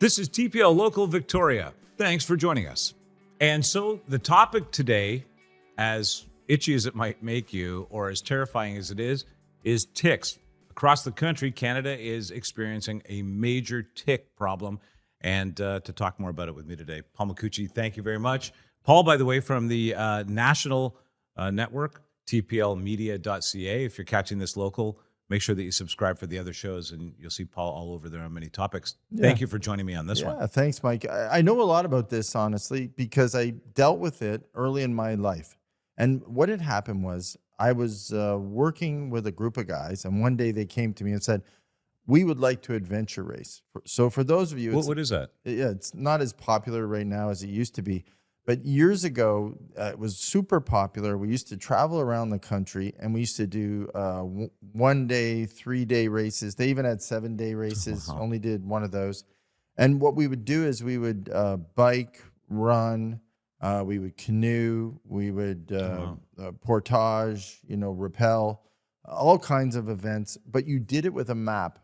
This is TPL Local Victoria. Thanks for joining us. And so the topic today, as itchy as it might make you, or as terrifying as it is ticks. Across the country, Canada is experiencing a major tick problem. And to talk more about it with me today, Paul Micucci, thank you very much. Paul, by the way, from the national network, tplmedia.ca. If you're catching this local, make sure that you subscribe for the other shows, and you'll see Paul all over there on many topics. Thank you for joining me on this one. Yeah, thanks, Mike. I know a lot about this, honestly, because I dealt with it early in my life. And what had happened was I was working with a group of guys, and one day they came to me and said, we would like to adventure race. So for those of you... What is that? Yeah, it's not as popular right now as it used to be. But years ago, it was super popular. We used to travel around the country, and we used to do 1 day, 3 day races. They even had 7-day races, only did one of those. And what we would do is we would bike, run, we would canoe, we would portage, rappel, all kinds of events. But you did it with a map.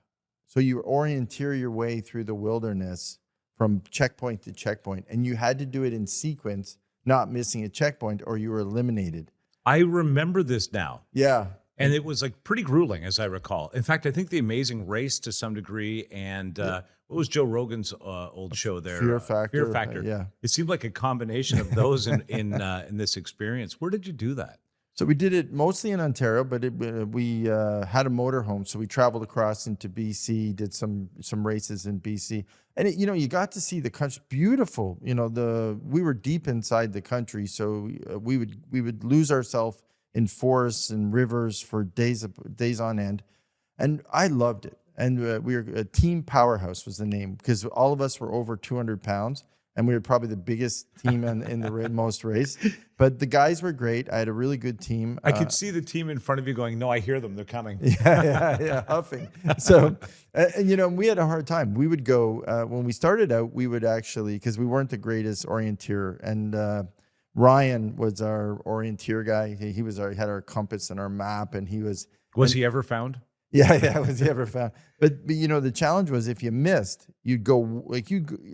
So you orienteer your way through the wilderness from checkpoint to checkpoint, and you had to do it in sequence, not missing a checkpoint, or you were eliminated. I remember this now. Yeah. And it was like pretty grueling, as I recall. In fact, I think The Amazing Race to some degree, and what was Joe Rogan's old show there? Fear Factor. Fear Factor. Yeah. It seemed like a combination of those in this experience. Where did you do that? So we did it mostly in Ontario, but we had a motorhome, so we traveled across into BC, did some races in BC, and you got to see the country. Beautiful, we were deep inside the country, so we would lose ourselves in forests and rivers for days on end, and I loved it. And we were a Team Powerhouse was the name, because all of us were over 200 pounds. And we were probably the biggest team in the most race. But the guys were great. I had a really good team. I could see the team in front of you going, no, I hear them. They're coming. Yeah, huffing. So, and we had a hard time. We would go, when we started out, we would actually, because we weren't the greatest orienteer. And Ryan was our orienteer guy. He had our compass and our map. And he was... Was he ever found? Yeah, was he ever found? But the challenge was if you missed, you'd go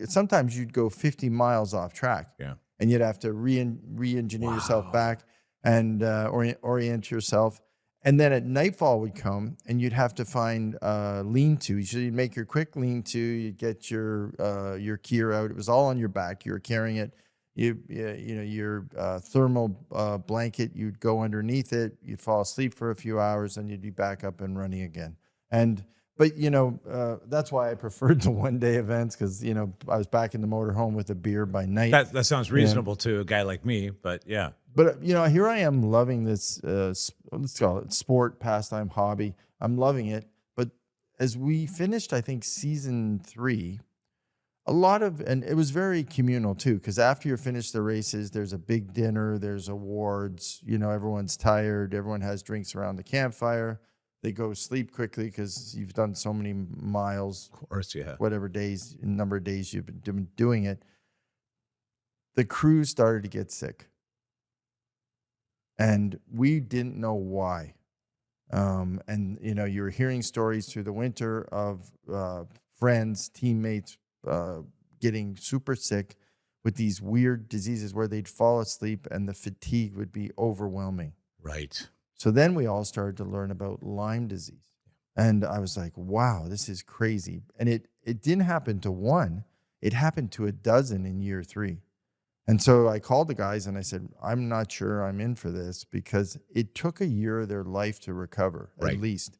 sometimes you'd go 50 miles off track. Yeah, and you'd have to re-engineer yourself back and orient yourself. And then at nightfall would come, and you'd have to find lean-to. So you'd make your quick lean-to. You'd get your gear out. It was all on your back. You were carrying it. Your thermal blanket, you'd go underneath it, you'd fall asleep for a few hours, and you'd be back up and running again. But that's why I preferred the 1 day events, because I was back in the motorhome with a beer by night. That sounds reasonable to a guy like me, but yeah. But here I am loving this let's call it sport, pastime, hobby. I'm loving it. But as we finished, I think season 3. And it was very communal too, because after you finish the races, there's a big dinner, there's awards, everyone's tired, everyone has drinks around the campfire. They go sleep quickly because you've done so many miles. Of course, yeah. Whatever number of days you've been doing it. The crew started to get sick. And we didn't know why. And you were hearing stories through the winter of friends, teammates, getting super sick with these weird diseases where they'd fall asleep and the fatigue would be overwhelming. Right. So then we all started to learn about Lyme disease. And I was like, wow, this is crazy. And it didn't happen to one. It happened to a dozen in year 3. And so I called the guys and I said, I'm not sure I'm in for this, because it took a year of their life to recover, at least.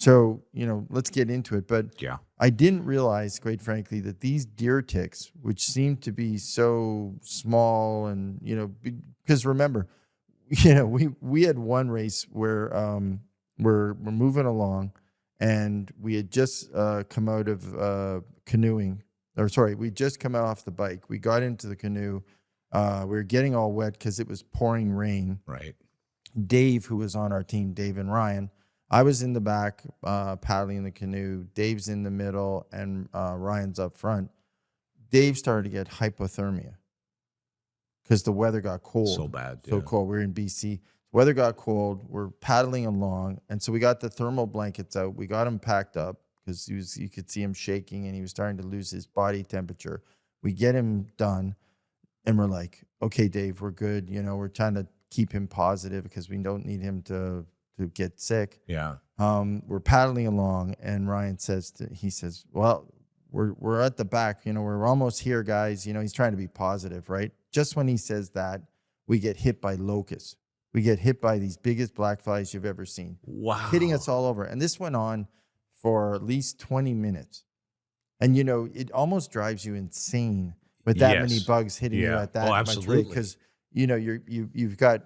So, let's get into it. But yeah, I didn't realize, quite frankly, that these deer ticks, which seem to be so small and, because remember, we had one race where we're moving along, and we had just come out of canoeing. We just come out off the bike. We got into the canoe. We were getting all wet because it was pouring rain. Right. Dave, who was on our team, Dave and Ryan, I was in the back paddling the canoe. Dave's in the middle, and Ryan's up front. Dave started to get hypothermia because the weather got cold. So bad. So cold. We're in BC. Weather got cold. We're paddling along. And so we got the thermal blankets out. We got them packed up because you could see him shaking and he was starting to lose his body temperature. We get him done, and we're like, okay, Dave, we're good. We're trying to keep him positive because we don't need him to get sick. Yeah. We're paddling along, and Ryan says, well, we're at the back. We're almost here, guys. He's trying to be positive, right? Just when he says that, we get hit by locusts. We get hit by these biggest black flies you've ever seen. Wow. Hitting us all over. And this went on for at least 20 minutes. And, it almost drives you insane with that many bugs hitting you at that much rate. Because, you've got,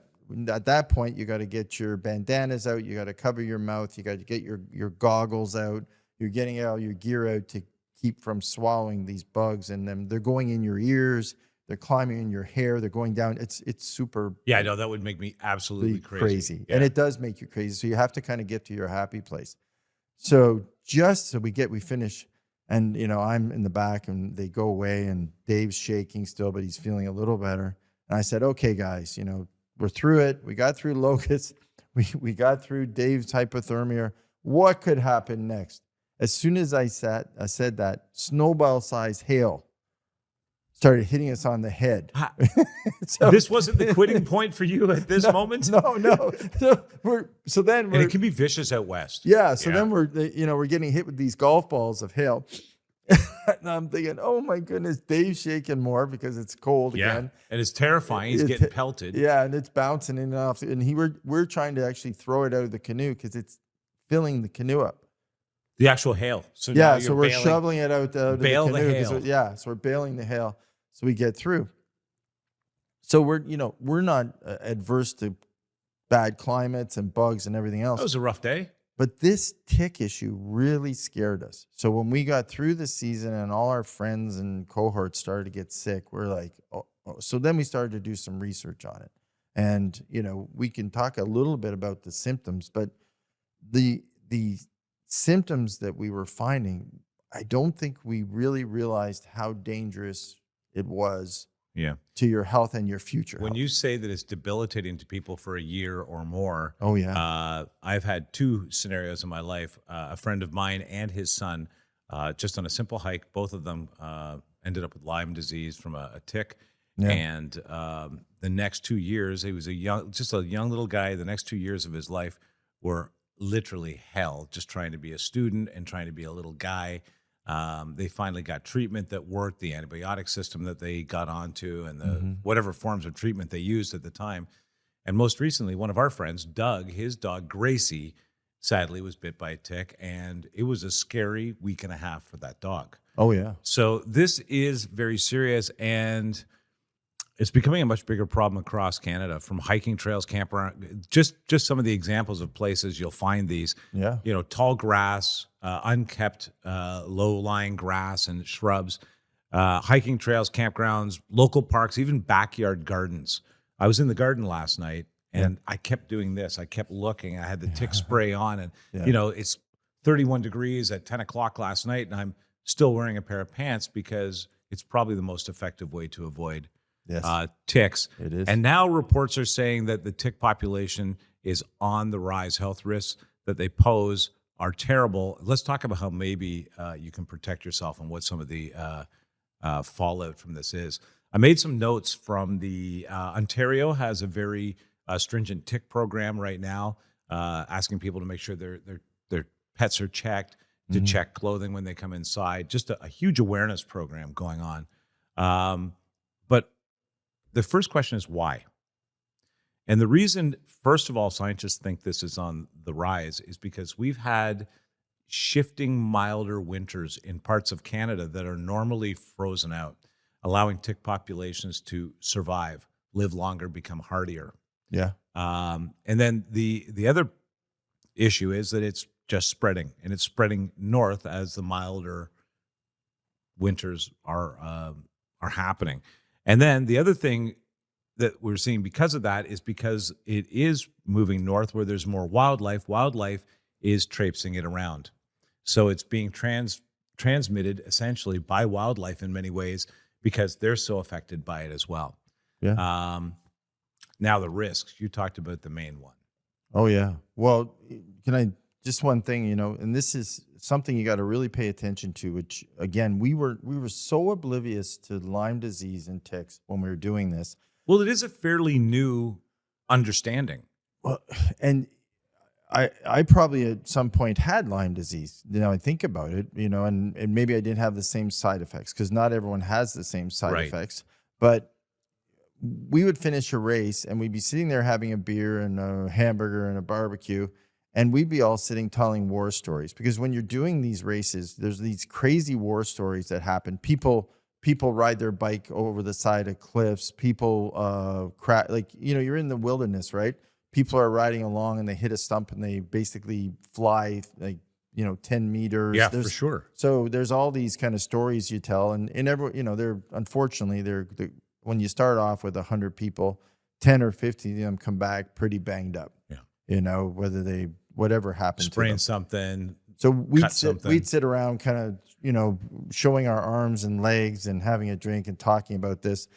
at that point, you got to get your bandanas out. You got to cover your mouth. You got to get your goggles out. You're getting all your gear out to keep from swallowing these bugs. And then they're going in your ears. They're climbing in your hair. They're going down. It's super. Yeah, I know that would make me absolutely crazy. Yeah. And it does make you crazy. So you have to kind of get to your happy place. So we finish, and I'm in the back, and they go away, and Dave's shaking still, but he's feeling a little better. And I said, okay, guys, we're through it. We got through locusts. We got through Dave's hypothermia. What could happen next? As soon as I said that, snowball-sized hail started hitting us on the head. So this wasn't the quitting point for you at this moment? No. And it can be vicious out west. Yeah. So then we're getting hit with these golf balls of hail. And I'm thinking, oh my goodness, Dave's shaking more because it's cold again. And it's terrifying. He's getting pelted. Yeah, and it's bouncing in and off. And we're trying to actually throw it out of the canoe because it's filling the canoe up. The actual hail. So so we're shoveling it out of the canoe. The hail. So we're bailing the hail. So we get through. So we're not adverse to bad climates and bugs and everything else. That was a rough day. But this tick issue really scared us. So when we got through the season and all our friends and cohorts started to get sick, we're like, oh. So then we started to do some research on it. And, we can talk a little bit about the symptoms, but the symptoms that we were finding, I don't think we really realized how dangerous it was to your health and your future When health. you say that it's debilitating to people for a year or more, oh yeah, I've had two scenarios in my life. A friend of mine and his son, just on a simple hike, both of them ended up with Lyme disease from a tick. Yeah. And the next 2 years, he was a young little guy. The next 2 years of his life were literally hell, just trying to be a student and trying to be a little guy. They finally got treatment that worked, the antibiotic system that they got onto, and the whatever forms of treatment they used at the time. And most recently, one of our friends, Doug, his dog Gracie, sadly was bit by a tick, and it was a scary week and a half for that dog. Oh yeah. So this is very serious, and it's becoming a much bigger problem across Canada, from hiking trails, campground, just some of the examples of places you'll find these. Yeah. Tall grass, unkept, low-lying grass and shrubs, hiking trails, campgrounds, local parks, even backyard gardens. I was in the garden last night, and I kept doing this. I kept looking. I had the tick spray on, and it's 31 degrees at 10 o'clock last night, and I'm still wearing a pair of pants because it's probably the most effective way to avoid ticks. It is. And now reports are saying that the tick population is on the rise. Health risks that they pose are terrible. Let's talk about how maybe you can protect yourself and what some of the fallout from this is. I made some notes from the Ontario has a very stringent tick program right now, asking people to make sure their pets are checked, to check clothing when they come inside. Just a huge awareness program going on. But the first question is why? And the reason, first of all, scientists think this is on the rise is because we've had shifting milder winters in parts of Canada that are normally frozen out, allowing tick populations to survive, live longer, become hardier. Yeah. And then the other issue is that it's just spreading, and it's spreading north as the milder winters are happening. And then the other thing that we're seeing because of that is because it is moving north where there's more wildlife. Wildlife is traipsing it around. So it's being transmitted essentially by wildlife in many ways because they're so affected by it as well. Yeah. Now the risks, you talked about the main one. Oh yeah. Well, can I just one thing, and this is something you got to really pay attention to, which again, we were so oblivious to Lyme disease and ticks when we were doing this. Well, it is a fairly new understanding. Well, and I probably at some point had Lyme disease. I think about it, and maybe I didn't have the same side effects, because not everyone has the same side Right. effects. But we would finish a race and we'd be sitting there having a beer and a hamburger and a barbecue, and we'd be all sitting telling war stories, because when you're doing these races, there's these crazy war stories that happen. People ride their bike over the side of cliffs. People you're in the wilderness, right? People are riding along and they hit a stump and they basically fly 10 meters. Yeah, for sure. So there's all these kind of stories you tell, and they're unfortunately when you start off with 100 people, 10 or 50 of them come back pretty banged up. Yeah. Whatever happened to Spraying them. something. So something. we'd sit around kind of, showing our arms and legs and having a drink and talking about this.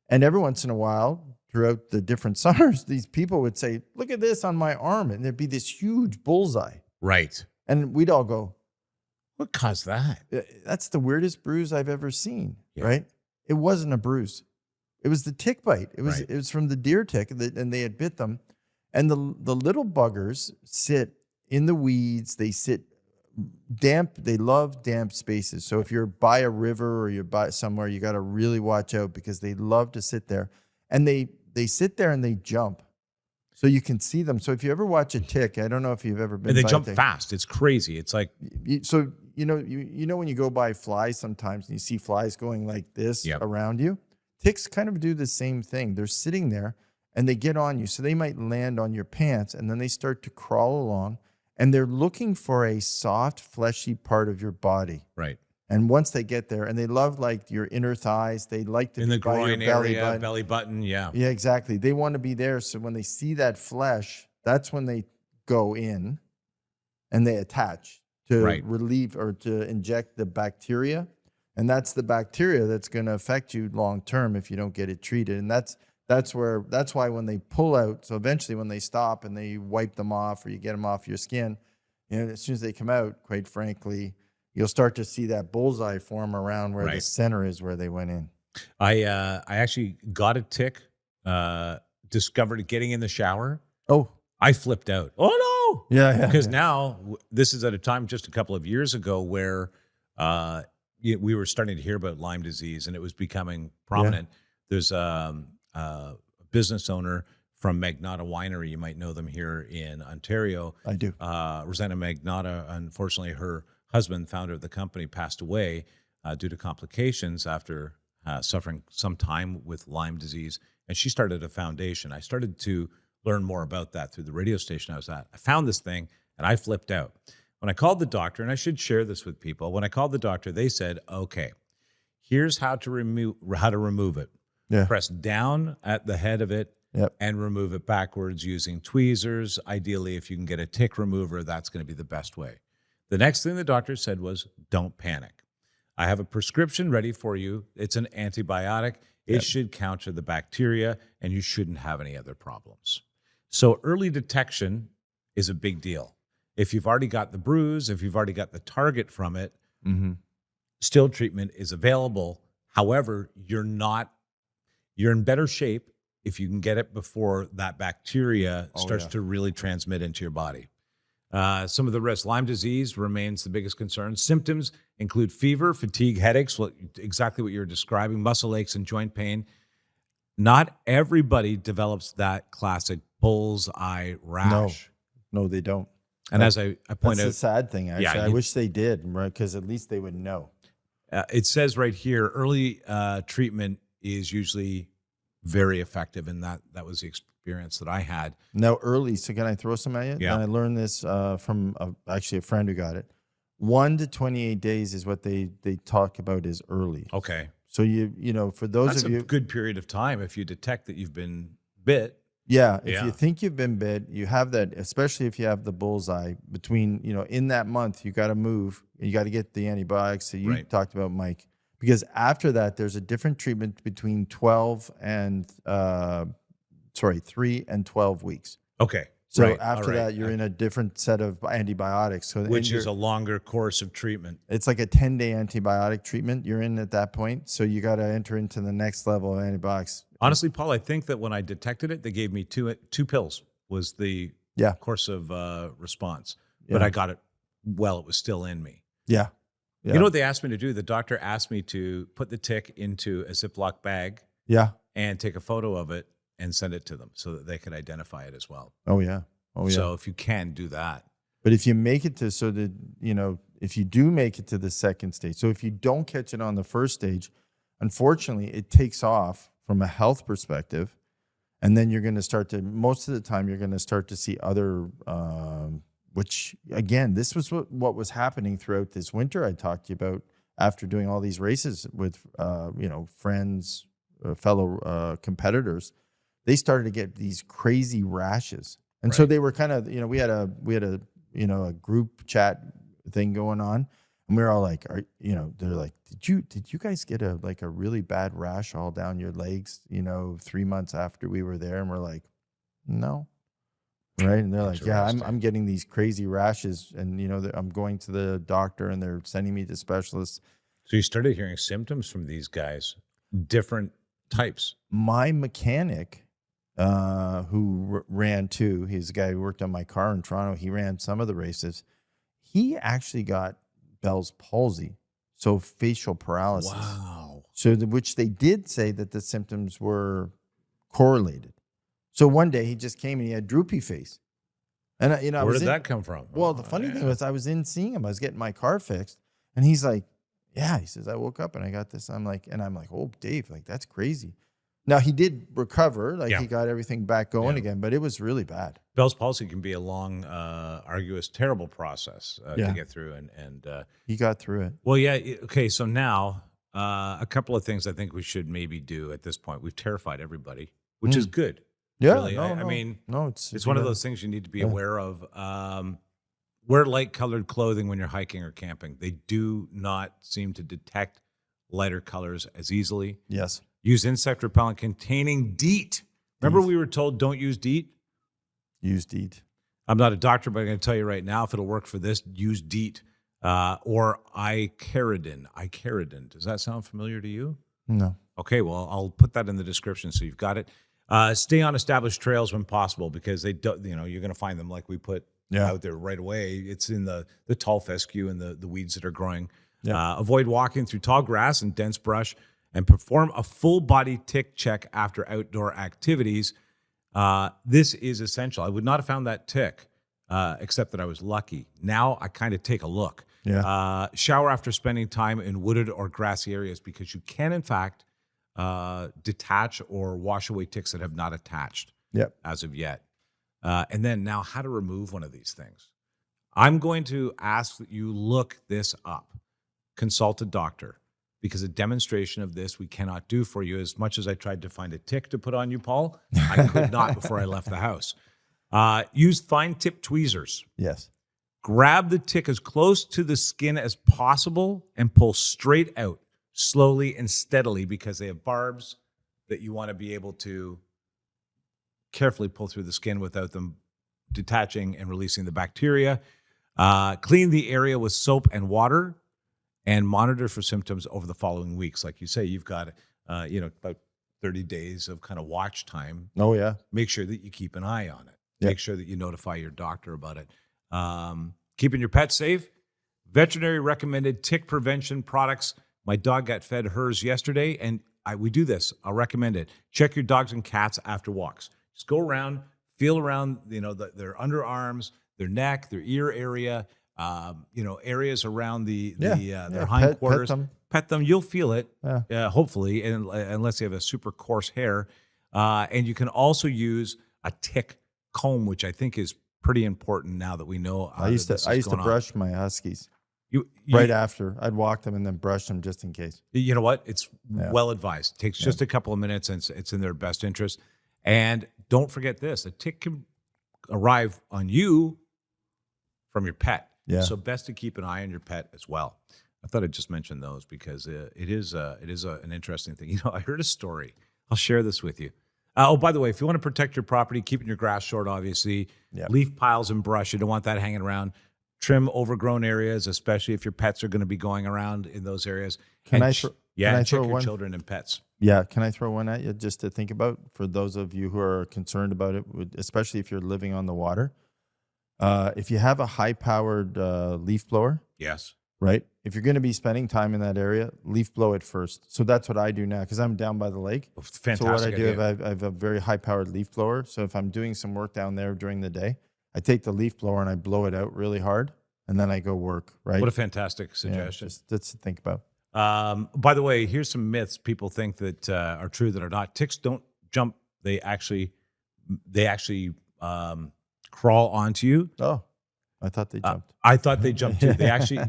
And every once in a while, throughout the different summers, these people would say, "Look at this on my arm." And there'd be this huge bullseye. Right. And we'd all go, What caused that? "That's the weirdest bruise I've ever seen." Yeah. Right? It wasn't a bruise. It was the tick bite. It was Right. it was from the deer tick, and they had bit them. And the little buggers sit in the weeds. They sit damp. They love damp spaces. So if you're by a river or you're by somewhere, you got to really watch out, because they love to sit there. And they sit there and they jump. So you can see them. So if you ever watch a tick, I don't know if you've ever been And they by a jump tick. fast. It's crazy. It's like, So when you go by flies sometimes and you see flies going like this Yep. around you, ticks kind of do the same thing. They're sitting there and they get on you. So they might land on your pants and then they start to crawl along, and they're looking for a soft, fleshy part of your body. right. And once they get there, and they love like your inner thighs, they like to In be the by your groin belly area, button. belly button. Yeah. Yeah, exactly. They want to be there. So when they see that flesh, that's when they go in and they attach to Right. relieve or to inject the bacteria. And that's the bacteria that's going to affect you long term if you don't get it treated. And that's why when they pull out, so eventually when they stop and they wipe them off or you get them off your skin, as soon as they come out, quite frankly, you'll start to see that bullseye form around where the Right. center is where they went in. I actually got a tick, discovered it getting in the shower. Oh, I flipped out. Oh no. yeah. Because now this is at a time just a couple of years ago where we were starting to hear about Lyme disease and it was becoming prominent. There's a business owner from Magnotta Winery. You might know them here in Ontario. I do. Rosanna Magnotta, unfortunately, her husband, founder of the company, passed away due to complications after suffering some time with Lyme disease. And she started a foundation. I started to learn more about that through the radio station I was at. I found this thing and I flipped out. When I called the doctor, and I should share this with people, when I called the doctor, they said, "Okay, here's how to remove it. Yeah. Press down at the head of it Yep. and remove it backwards using tweezers. Ideally, if you can get a tick remover, that's going to be the best way." The next thing the doctor said was, "Don't panic. I have a prescription ready for you. It's an antibiotic. It should counter the bacteria, and you shouldn't have any other problems." So early detection is a big deal. If you've already got the bruise, if you've already got the target from it, Mm-hmm. still treatment is available. However, you're in better shape if you can get it before that bacteria starts to really transmit into your body. Some of the risks: Lyme disease remains the biggest concern. Symptoms include fever, fatigue, headaches, exactly what you're describing, muscle aches and joint pain. Not everybody develops that classic bullseye rash. No, they don't. And as I point That's the out, sad thing, actually. Yeah, I wish they did, right? Because at least they would know. it says right here, early treatment is usually very effective, and that was the experience that I had. Now, early, so can I throw some at you? Yeah. And I learned this from actually a friend who got it. 1 to 28 days is what they talk about as early. Okay, So for those that's of a you, good period of time if you detect that you've been bit. if Yeah. you think you've been bit, you have that, especially if you have the bullseye between, in that month, you got to move, you got to get the antibiotics that you Right. talked about, Mike, because after that, there's a different treatment between 3 and 12 weeks. Okay, So Right, after all right. that, you're in a different set of antibiotics. So Which and is a longer course of treatment. it's like a 10-day antibiotic treatment you're in at that point. So you got to enter into the next level of antibiotics. Honestly, Paul, I think that when I detected it, they gave me two pills was the Yeah. course of response. But Yeah. I got it while it was still in me. Yeah. Yeah. You know what they asked me to do? The doctor asked me to put the tick into a Ziploc bag Yeah. and take a photo of it and send it to them so that they could identify it as well. Oh, yeah. Oh, yeah. So if you can do that. But if you make it to, so that, if you do make it to the second stage, so if you don't catch it on the first stage, unfortunately, it takes off from a health perspective. And then you're going to start to, most of the time, you're going to start to see other, which again, this was what was happening throughout this winter I talked to you about after doing all these races with, friends, fellow competitors. They started to get these crazy rashes. And so Right. they were kind of, we had a a group chat thing going on, and we were all like, they're like, did you guys get a really bad rash all down your legs, 3 months after we were there? And we're like, no. Right. And they're like, yeah, I'm getting these crazy rashes, and I'm going to the doctor and they're sending me to specialists. So you started hearing symptoms from these guys, different types. My mechanic, who ran too, he's a guy who worked on my car in Toronto. He ran some of the races. He actually got Bell's palsy, so facial paralysis. Wow. So which they did say that the symptoms were correlated. So one day he just came and he had droopy face, and Where did that come from? Well, the funny thing was, I was in seeing him. I was getting my car fixed, and he's like, "Yeah," he says, "I woke up and I got this." I'm like, "Oh, Dave, that's crazy." Now, he did recover. He got everything back going again, but it was really bad. Bell's palsy can be a long, arduous, terrible process to get through. And He got through it. well, yeah. Okay. So now a couple of things I think we should maybe do at this point. We've terrified everybody, which is good. Yeah. Really. I mean, it's one of those things you need to be aware of. Wear light colored clothing when you're hiking or camping. They do not seem to detect lighter colors as easily. Yes. Use insect repellent containing DEET. Remember we were told don't use DEET? Use DEET. I'm not a doctor, but I'm going to tell you right now, if it'll work for this, use DEET or icaridin. Icaridin. Does that sound familiar to you? No. Okay, well, I'll put that in the description so you've got it. Stay on established trails when possible, because they don't, you're going to find them like we put out there right away. It's in the tall fescue and the weeds that are growing. Yeah. Avoid walking through tall grass and dense brush, and perform a full body tick check after outdoor activities. This is essential. I would not have found that tick, except that I was lucky. Now I kind of take a look. Yeah. Shower after spending time in wooded or grassy areas, because you can, in fact, detach or wash away ticks that have not attached as of yet. And then now, how to remove one of these things. I'm going to ask that you look this up. Consult a doctor, because a demonstration of this we cannot do for you. As much as I tried to find a tick to put on you, Paul, I could not before I left the house. Use fine tip tweezers. Yes. Grab the tick as close to the skin as possible and pull straight out, slowly and steadily, because they have barbs that you want to be able to carefully pull through the skin without them detaching and releasing the bacteria. Clean the area with soap and water, and monitor for symptoms over the following weeks. Like you say, you've got, about 30 days of kind of watch time. Oh, yeah. Make sure that you keep an eye on it. Yep. Make sure that you notify your doctor about it. Keeping your pet safe. Veterinary recommended tick prevention products. My dog got fed hers yesterday, and we do this. I'll recommend it. Check your dogs and cats after walks. Just go around, feel around, their underarms, their neck, their ear area, areas around their hindquarters. Pet them. You'll feel it, hopefully, unless you have a super coarse hair. And you can also use a tick comb, which I think is pretty important now that we know. I used to brush my huskies you right after. I'd walk them and then brush them just in case. You know what? It's well advised. It takes just a couple of minutes, and it's in their best interest. And don't forget this: a tick can arrive on you from your pet. Yeah. So best to keep an eye on your pet as well. I thought I'd just mention those because it is an interesting thing. I heard a story. I'll share this with you. Oh, by the way, if you want to protect your property, keeping your grass short, obviously, Yeah. leaf piles and brush, you don't want that hanging around. Trim overgrown areas, especially if your pets are going to be going around in those areas. Can And I ch- throw- yeah, can I and check throw your one? children and pets. Yeah, can I throw one at you just to think about for those of you who are concerned about it, especially if you're living on the water? If you have a high-powered leaf blower, Yes. right? If you're going to be spending time in that area, leaf blow it first. So that's what I do now because I'm down by the lake. Fantastic. So what I do, idea. I have a very high-powered leaf blower. So if I'm doing some work down there during the day, I take the leaf blower and I blow it out really hard, and then I go work. Right? What a fantastic Yeah, suggestion. that's to think about. By the way, here's some myths people think that are true that are not. Ticks don't jump. They actually crawl onto you. Oh, I thought they jumped. I thought they jumped too. They actually,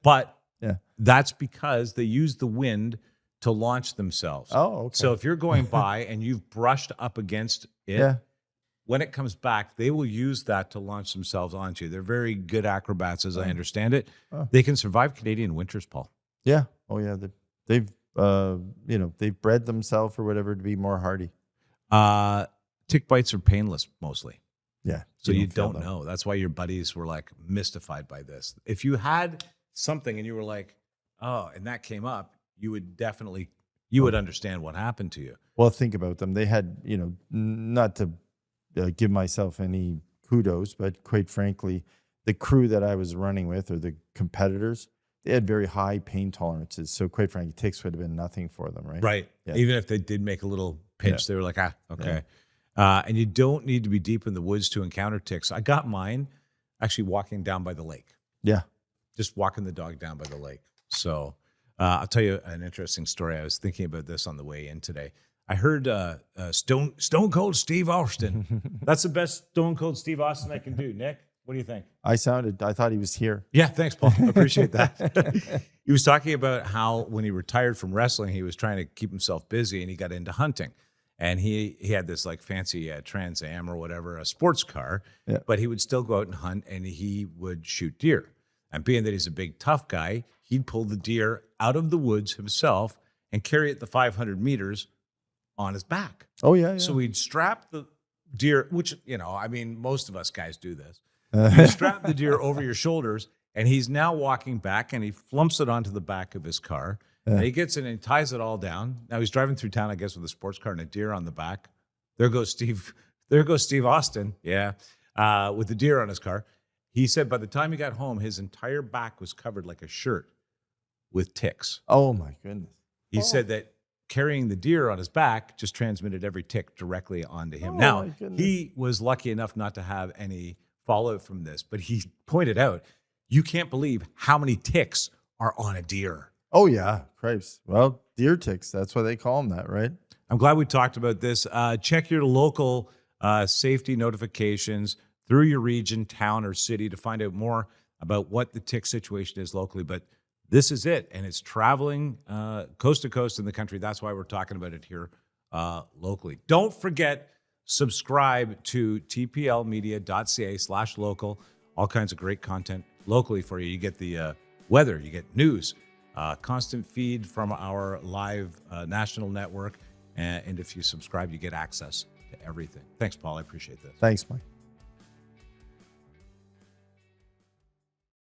but Yeah. that's because they use the wind to launch themselves. Oh, okay. So if you're going by and you've brushed up against it, yeah. when it comes back, they will use that to launch themselves onto you. They're very good acrobats, as I understand it. Oh. They can survive Canadian winters, Paul. Yeah. Oh, yeah. They've they've bred themselves or whatever to be more hardy. Tick bites are painless mostly. Yeah. So you feel don't them. know. That's why your buddies were like mystified by this. If you had something and you were like, oh, and that came up, you would definitely, you would understand what happened to you. Well, think about them. They had, not to give myself any kudos, but quite frankly, the crew that I was running with or the competitors, they had very high pain tolerances. So quite frankly, ticks would have been nothing for them, right? Right. Yeah. Even if they did make a little pinch, they were like, okay. And you don't need to be deep in the woods to encounter ticks. I got mine actually walking down by the lake, Yeah. just walking the dog down by the lake. So I'll tell you an interesting story. I was thinking about this on the way in today. I heard Stone Cold Steve Austin. That's the best Stone Cold Steve Austin I can do. Nick, what do you think? I thought he was here. Yeah, thanks, Paul. I appreciate that. He was talking about how when he retired from wrestling, he was trying to keep himself busy and he got into hunting. And he had this like fancy Trans Am or whatever, a sports car, Yeah. but he would still go out and hunt and he would shoot deer. And being that he's a big, tough guy, he'd pull the deer out of the woods himself and carry it the 500 meters on his back. Oh, yeah. So he'd strap the deer, which, most of us guys do this. You strap the deer over your shoulders, and he's now walking back, and he flumps it onto the back of his car. And he gets in and ties it all down. Now he's driving through town, I guess, with a sports car and a deer on the back. There goes Steve. There goes Steve Austin. Yeah, with the deer on his car. He said by the time he got home, his entire back was covered like a shirt with ticks. Oh, my goodness. He said that carrying the deer on his back just transmitted every tick directly onto him. Oh, Now, my goodness. he was lucky enough not to have any fallout from this, but he pointed out, you can't believe how many ticks are on a deer. Oh, yeah. Cripes. Well, deer ticks. That's why they call them that, right? I'm glad we talked about this. Check your local safety notifications through your region, town, or city to find out more about what the tick situation is locally. But this is it, and it's traveling coast to coast in the country. That's why we're talking about it here locally. Don't forget, subscribe to tplmedia.ca/local. All kinds of great content locally for you. You get the weather, you get news, constant feed from our live national network. And if you subscribe, you get access to everything. Thanks, Paul. I appreciate this. Thanks, Mike.